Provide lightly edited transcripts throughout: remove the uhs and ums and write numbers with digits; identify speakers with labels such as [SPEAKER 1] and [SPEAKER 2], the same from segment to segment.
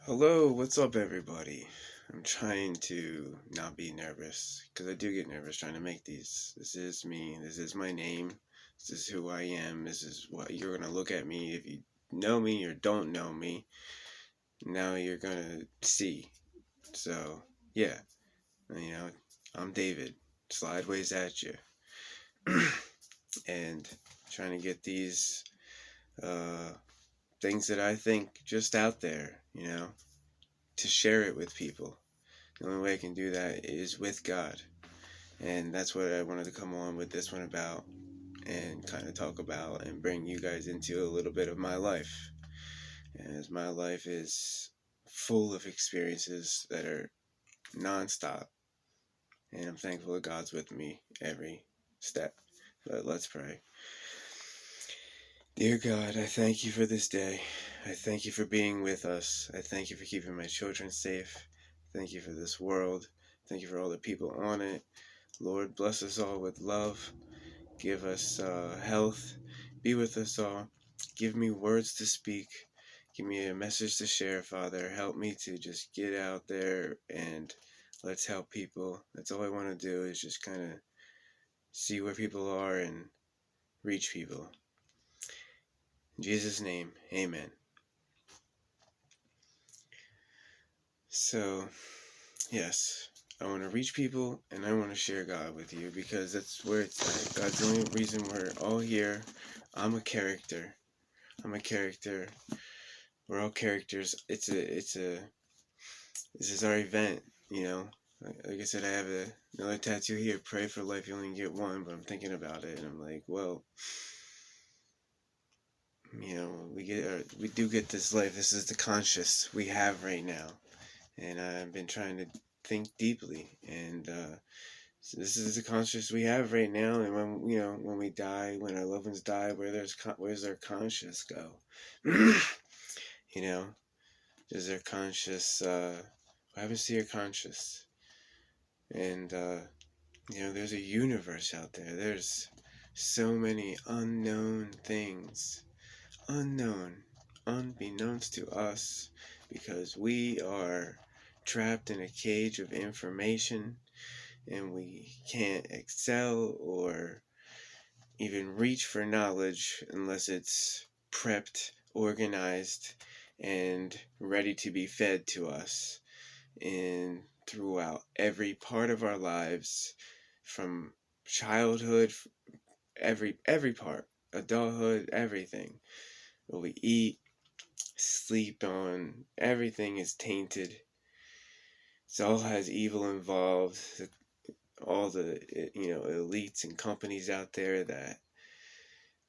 [SPEAKER 1] Hello, what's up, everybody? I'm trying to not be nervous because I do get nervous trying to make these. This is me, this is my name, this is who I am, this is what you're gonna look at me if you know me or don't know me. Now you're gonna see. So, yeah, you know, I'm David, slideways at you, and trying to get these uh, things that I think just out there, to share it with people. The only way I can do that is with God. And that's what I wanted to come on with this one about and kind of talk about and bring you guys into a little bit of my life. As my life is full of experiences that are nonstop. And I'm thankful that God's with me every step. But let's pray. Dear God, I thank you for this day. I thank you for being with us. I thank you for keeping my children safe. Thank you for this world. Thank you for all the people on it. Lord, bless us all with love. Give us health. Be with us all. Give me words to speak. Give me a message to share, Father. Help me to just get out there and let's help people. That's all I want to do is just kind of see where people are and reach people. In Jesus' name, amen. So, yes, I want to reach people and I want to share God with you because that's where it's at. God's the only reason we're all here. I'm a character. We're all characters. This is our event, you know. Like I said, I have another tattoo here. Pray for life, you only get one. But I'm thinking about it, and I'm like, well, we do get this life. This is the conscious we have right now, and I've been trying to think deeply, and so this is the conscious we have right now. And when we die, when our loved ones die, where's their conscious go? you know, does their conscious what happens to your conscious? And there's a universe out there. There's so many unknown things, unbeknownst to us, because we are trapped in a cage of information, and we can't excel or even reach for knowledge unless it's prepped, organized, and ready to be fed to us in throughout every part of our lives, from childhood, every part, adulthood, everything. What we eat, sleep on, everything is tainted. It all has evil involved. All the elites and companies out there that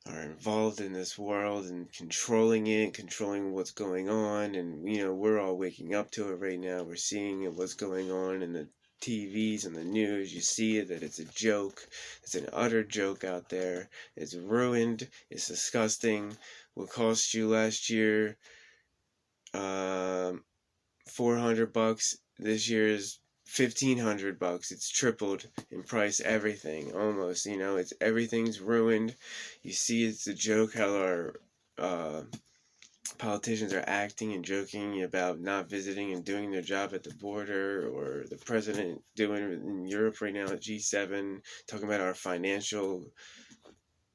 [SPEAKER 1] are involved in this world and controlling it, controlling what's going on, and we're all waking up to it right now. We're seeing what's going on in the TVs and the news. You see it, that it's a joke. It's an utter joke out there. It's ruined. It's disgusting. What cost you last year $400, this year is $1,500. It's tripled in price. Everything, almost. It's everything's ruined. You see, it's a joke how our politicians are acting and joking about not visiting and doing their job at the border, or the president doing it in Europe right now at G7, talking about our financial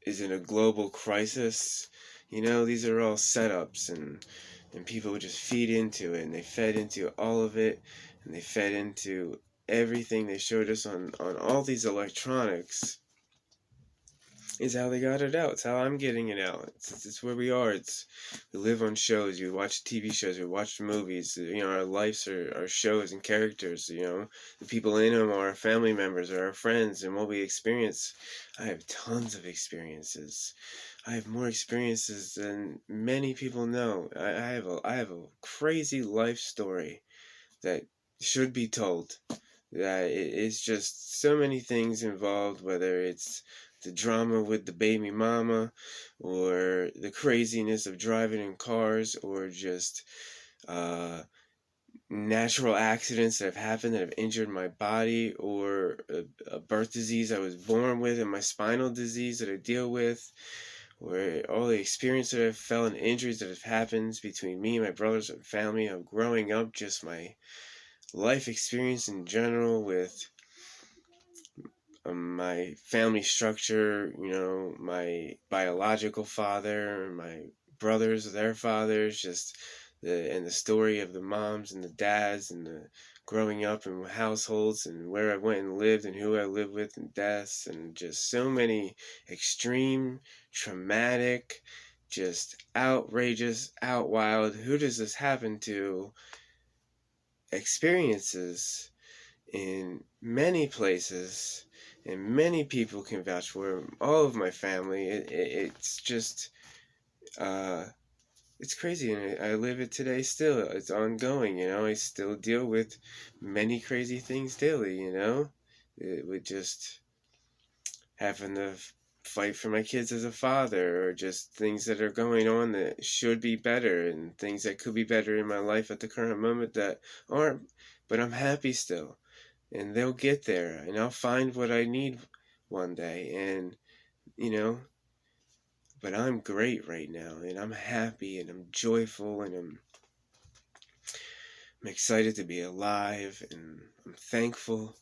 [SPEAKER 1] is in a global crisis. These are all setups, and people would just feed into it, and they fed into all of it, and they fed into everything they showed us on all these electronics. Is how they got it out. It's how I'm getting it out. It's where we are. We live on shows. We watch TV shows. We watch movies. Our lives are shows and characters. The people in them are our family members or our friends, and what we experience. I have tons of experiences. I have more experiences than many people know. I have a crazy life story that should be told. That it's just so many things involved, whether it's the drama with the baby mama, or the craziness of driving in cars, or just natural accidents that have happened that have injured my body, or a birth disease I was born with, and my spinal disease that I deal with, where all the experience that I've felt and injuries that have happened between me and my brothers and family of growing up, just my life experience in general with my family structure, my biological father, my brothers, their fathers, just the story of the moms and the dads and the growing up in households and where I went and lived and who I lived with and deaths and just so many extreme, traumatic, just outrageous, out wild, who does this happen to experiences in many places, and many people can vouch for all of my family. It's just, uh, it's crazy, and I live it today still. It's ongoing, I still deal with many crazy things daily, It would just having to fight for my kids as a father, or just things that are going on that should be better, and things that could be better in my life at the current moment that aren't, but I'm happy still. And they'll get there, and I'll find what I need one day, and you know but I'm great right now, and I'm happy, and I'm joyful, and I'm excited to be alive, and I'm thankful,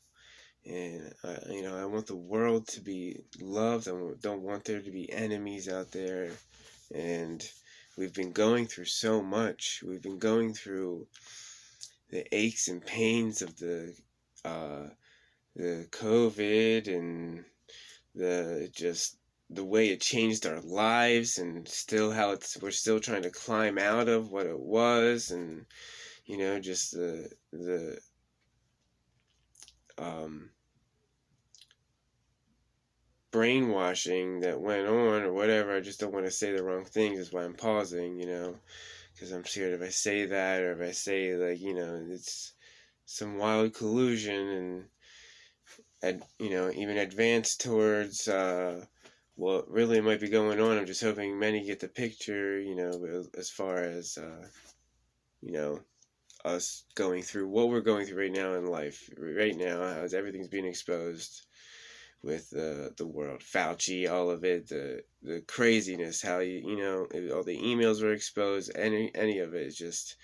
[SPEAKER 1] and I want the world to be loved. I don't want there to be enemies out there. And we've been going through so much. We've been going through the aches and pains of uh the COVID, and the way it changed our lives, and still how we're still trying to climb out of what it was, and just the um brainwashing that went on, or whatever. I just don't want to say the wrong things, is why I'm pausing, because I'm scared if I say that, or if I say, like, it's some wild collusion, even advance towards what really might be going on. I'm just hoping many get the picture, as far as you know us going through what we're going through right now in life, right now, as everything's being exposed with the world, Fauci, all of it, the craziness, how all the emails were exposed, any of it is just,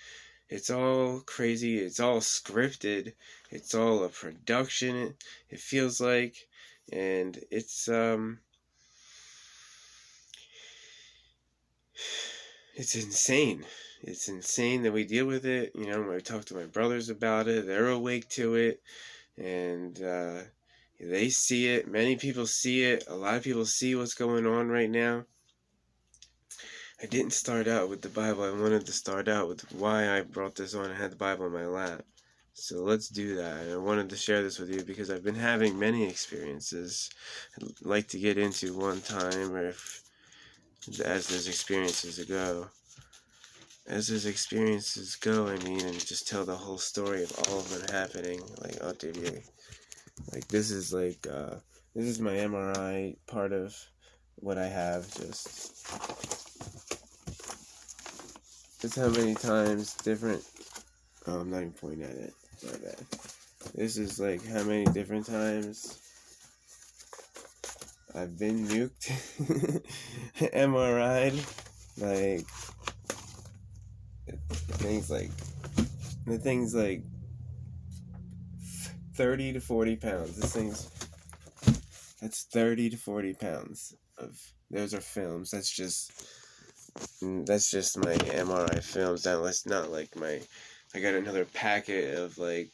[SPEAKER 1] it's all crazy, it's all scripted, it's all a production, it feels like, and it's insane. It's insane that we deal with it. When I talk to my brothers about it, they're awake to it, and they see it. Many people see it. A lot of people see what's going on right now. I didn't start out with the Bible. I wanted to start out with why I brought this on and had the Bible in my lap. So let's do that. I wanted to share this with you because I've been having many experiences I'd like to get into one time, or as those experiences go. As those experiences go, and just tell the whole story of all of them happening. Like, I'll give you, like, this is my MRI part of what I have. Just how many times different. Oh, I'm not even pointing at it. My bad. This is like how many different times I've been nuked, MRI'd, like the thing's like 30 to 40 pounds. That's 30 to 40 pounds of, those are films. That's just my MRI films. That's not like I got another packet of, like,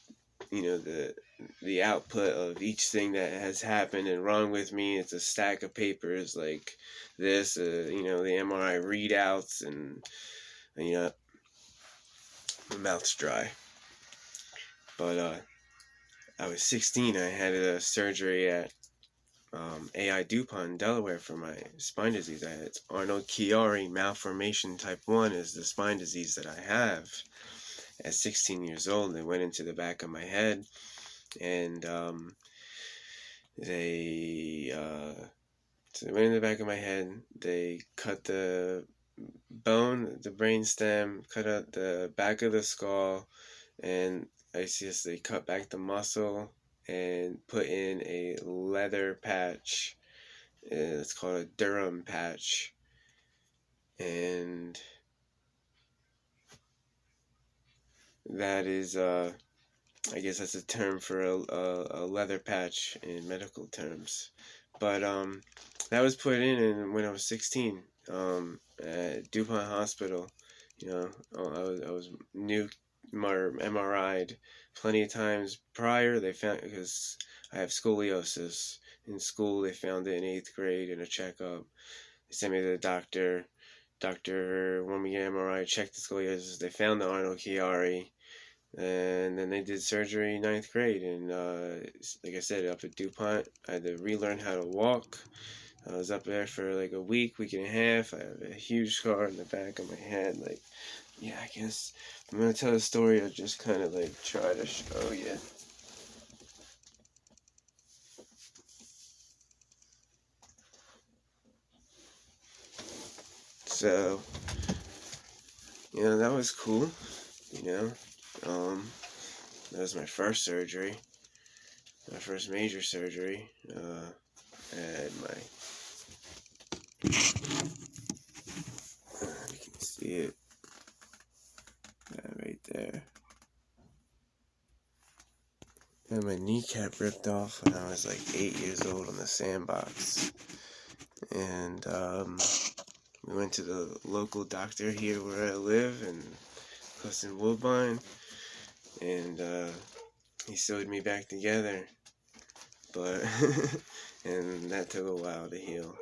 [SPEAKER 1] the output of each thing that has happened and wrong with me. It's a stack of papers like this, the MRI readouts, and my mouth's dry. But I was 16. I had a surgery at AI DuPont in Delaware for my spine disease. It's Arnold-Chiari malformation type 1 is the spine disease that I have. At 16 years old, they went into the back of my head, and they went in the back of my head. They cut the bone, the brain stem, cut out the back of the skull, and they cut back the muscle and put in a leather patch. It's called a Durham patch, and that is I guess that's a term for a leather patch in medical terms. But that was put in when I was 16 at DuPont Hospital. You know, I was new MRI'd plenty of times prior. They found, because I have scoliosis. In school, they found it in 8th grade in a checkup. They sent me to the doctor. Doctor wanted me to get MRI, checked the scoliosis. They found the Arnold Chiari, and then they did surgery in 9th grade. And like I said, up at DuPont, I had to relearn how to walk. I was up there for like a week and a half. I have a huge scar in the back of my head. Like, yeah, I guess if I'm gonna tell the story, I'll just kind of like try to show you. So, you know, that was cool. You know, that was my first surgery, my first major surgery. I had my, you can see it right there. I had my kneecap ripped off when I was like 8 years old on the sandbox. And we went to the local doctor here where I live in Clifton Woodbine, and he sewed me back together, but and that took a while to heal.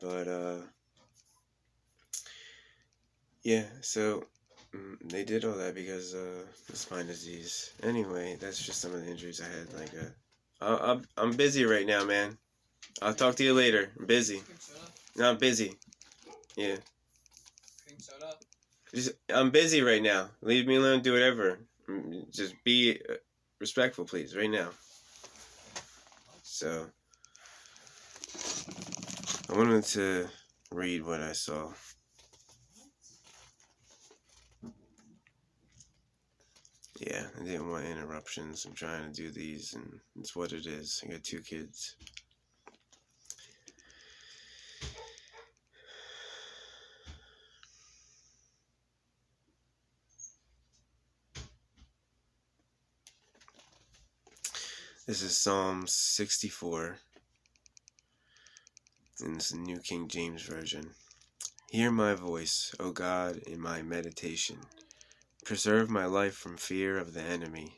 [SPEAKER 1] But yeah, so they did all that because of spine disease. Anyway, that's just some of the injuries I had. Like, I'm busy right now, man. I'll talk to you later. I'm busy. No, I'm busy. Yeah. I'm busy right now. Leave me alone. Do whatever. Just be respectful, please, right now. So, I wanted to read what I saw. Yeah, I didn't want interruptions. I'm trying to do these, and it's what it is. I got 2 kids. This is Psalm 64, and it's the New King James Version. Hear my voice, O God, in my meditation. Preserve my life from fear of the enemy.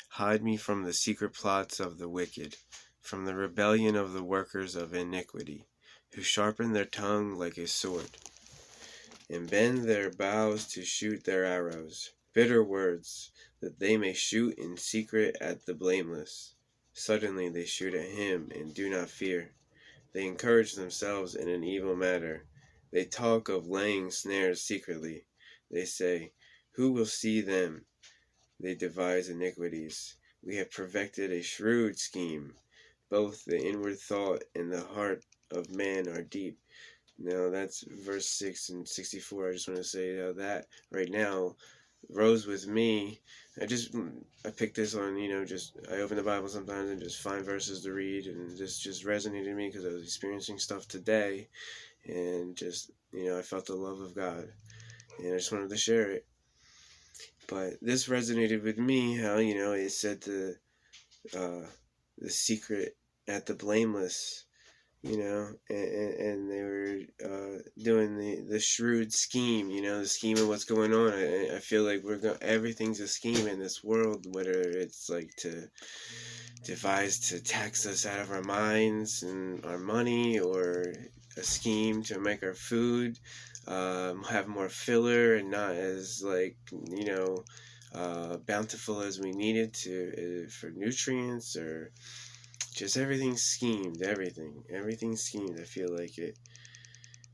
[SPEAKER 1] Hide me from the secret plots of the wicked, from the rebellion of the workers of iniquity, who sharpen their tongue like a sword, and bend their bows to shoot their arrows, bitter words, that they may shoot in secret at the blameless. Suddenly they shoot at him, and do not fear. They encourage themselves in an evil matter. They talk of laying snares secretly. They say, who will see them? They devise iniquities. We have perfected a shrewd scheme. Both the inward thought and the heart of man are deep. Now that's verse 6 and 64. I just want to say that right now rose with me. I picked this on, I open the Bible sometimes and just find verses to read, and this just resonated with me because I was experiencing stuff today, and just, I felt the love of God, and I just wanted to share it. But this resonated with me, how, it said the secret at the blameless, and they were doing the shrewd scheme, the scheme of what's going on. I feel like everything's a scheme in this world, whether it's like to devise to tax us out of our minds and our money, or a scheme to make our food have more filler and not as bountiful as we need it to for nutrients, or just everything's schemed. Everything's schemed. I feel like it,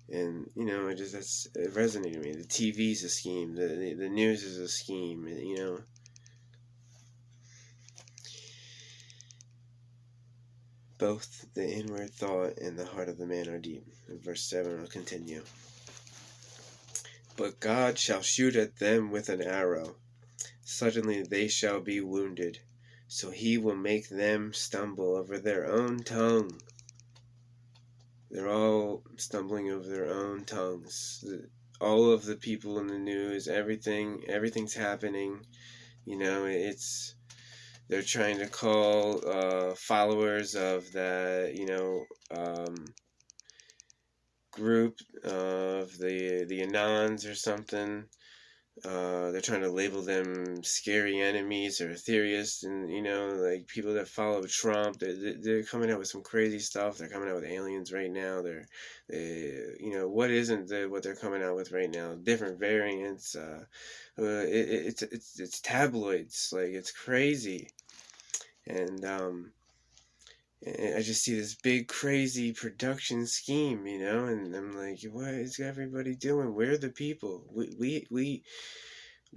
[SPEAKER 1] and it resonated with me. The TV's a scheme. The news is a scheme. Both the inward thought and the heart of the man are deep. In verse 7 will continue. But God shall shoot at them with an arrow. Suddenly they shall be wounded. So he will make them stumble over their own tongue. They're all stumbling over their own tongues. All of the people in the news, everything's happening. They're trying to call followers of that, group of the Anons or something. They're trying to label them scary enemies or theorists, and like people that follow Trump. They're coming out with some crazy stuff. They're coming out with aliens right now. What isn't what they're coming out with right now? Different variants. It's tabloids. Like, it's crazy, and I just see this big crazy production scheme, and I'm like, what is everybody doing? We're the people.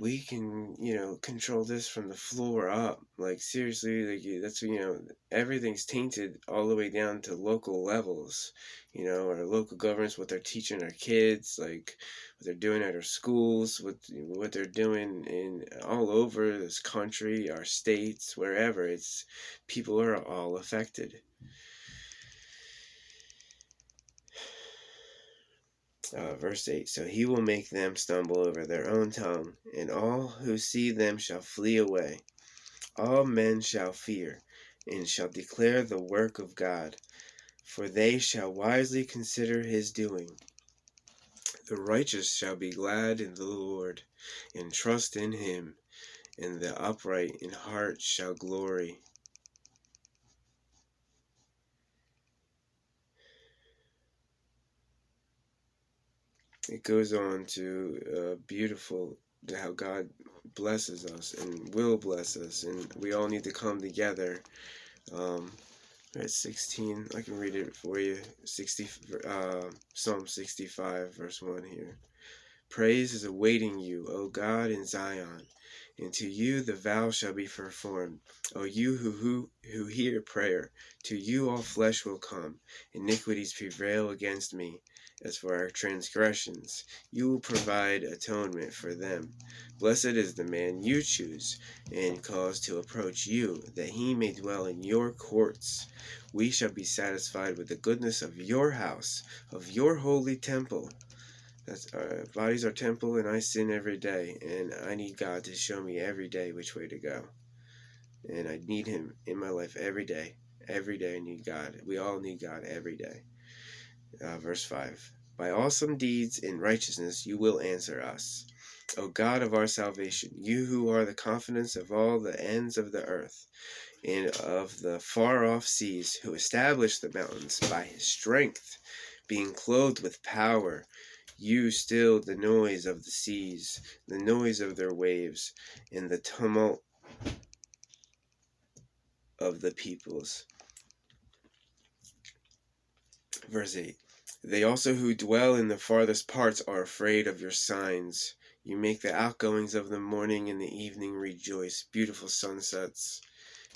[SPEAKER 1] We can, control this from the floor up. Like, seriously, like, that's, everything's tainted all the way down to local levels. Our local governments, what they're teaching our kids, like what they're doing at our schools, what they're doing in all over this country, our states, wherever. It's people are all affected. Verse 8, so he will make them stumble over their own tongue, and all who see them shall flee away. All men shall fear, and shall declare the work of God, for they shall wisely consider his doing. The righteous shall be glad in the Lord, and trust in him, and the upright in heart shall glory. It goes on to beautiful how God blesses us and will bless us, and we all need to come together. At 16, I can read it for you. Psalm 65, verse 1 here. Praise is awaiting you, O God, in Zion, and to you the vow shall be performed. O you who hear prayer, to you all flesh will come. Iniquities prevail against me. As for our transgressions, you will provide atonement for them. Blessed is the man you choose and cause to approach you, that he may dwell in your courts. We shall be satisfied with the goodness of your house, of your holy temple. That's our bodies are temple, and I sin every day, and I need God to show me every day which way to go. And I need him in my life every day. Every day I need God. We all need God every day. Verse 5. By awesome deeds in righteousness you will answer us, O God of our salvation, you who are the confidence of all the ends of the earth, and of the far-off seas, who established the mountains by his strength, being clothed with power. You stilled the noise of the seas, the noise of their waves, and the tumult of the peoples. Verse 8. They also who dwell in the farthest parts are afraid of your signs. You make the outgoings of the morning and the evening rejoice. Beautiful sunsets,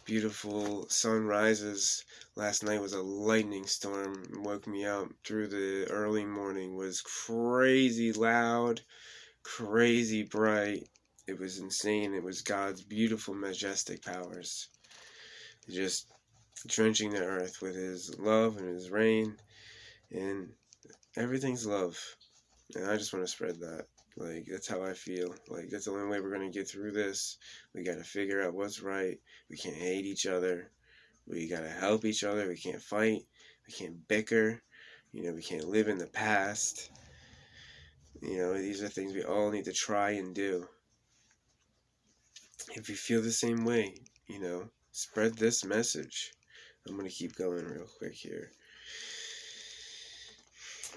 [SPEAKER 1] beautiful sunrises. Last night was a lightning storm. It woke me up through the early morning. It was crazy loud, crazy bright. It was insane. It was God's beautiful, majestic powers, just drenching the earth with his love and his rain, and everything's love. And I just want to spread that. Like, that's how I feel. Like, that's the only way we're going to get through this. We got to figure out what's right. We can't hate each other. We got to help each other. We can't fight. We can't bicker. We can't live in the past. These are things we all need to try and do. If you feel the same way, spread this message. I'm going to keep going real quick here.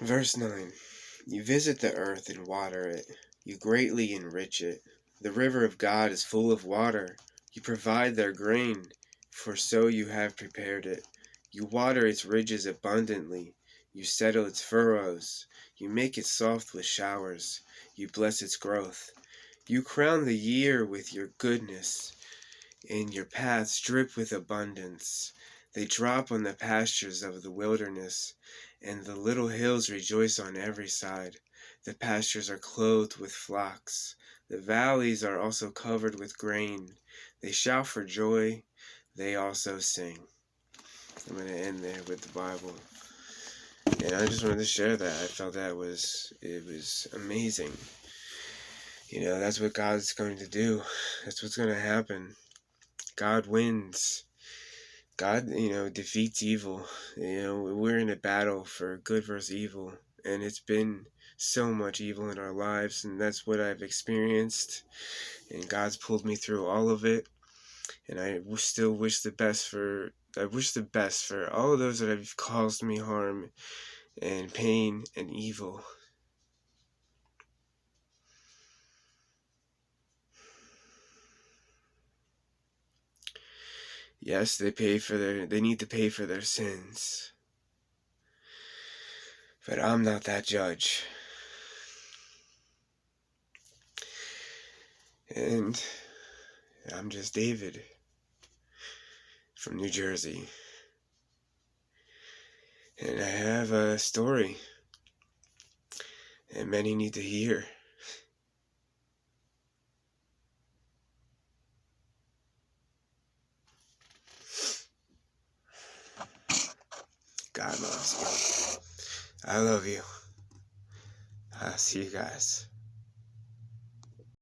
[SPEAKER 1] Verse 9. You visit the earth and water it. You greatly enrich it. The river of God is full of water. You provide their grain, for so you have prepared it. You water its ridges abundantly. You settle its furrows. You make it soft with showers. You bless its growth. You crown the year with your goodness, and your paths drip with abundance. They drop on the pastures of the wilderness, and the little hills rejoice on every side. The pastures are clothed with flocks. The valleys are also covered with grain. They shout for joy. They also sing. I'm going to end there with the Bible. And I just wanted to share that. I felt that it was amazing. That's what God's going to do. That's what's going to happen. God wins. God, defeats evil. We're in a battle for good versus evil. And it's been so much evil in our lives, and that's what I've experienced. And God's pulled me through all of it. And I still wish the best for all of those that have caused me harm and pain and evil. Yes, they need to pay for their sins. But I'm not that judge. And I'm just David from New Jersey. And I have a story that many need to hear. God loves you. I love you. I'll see you guys.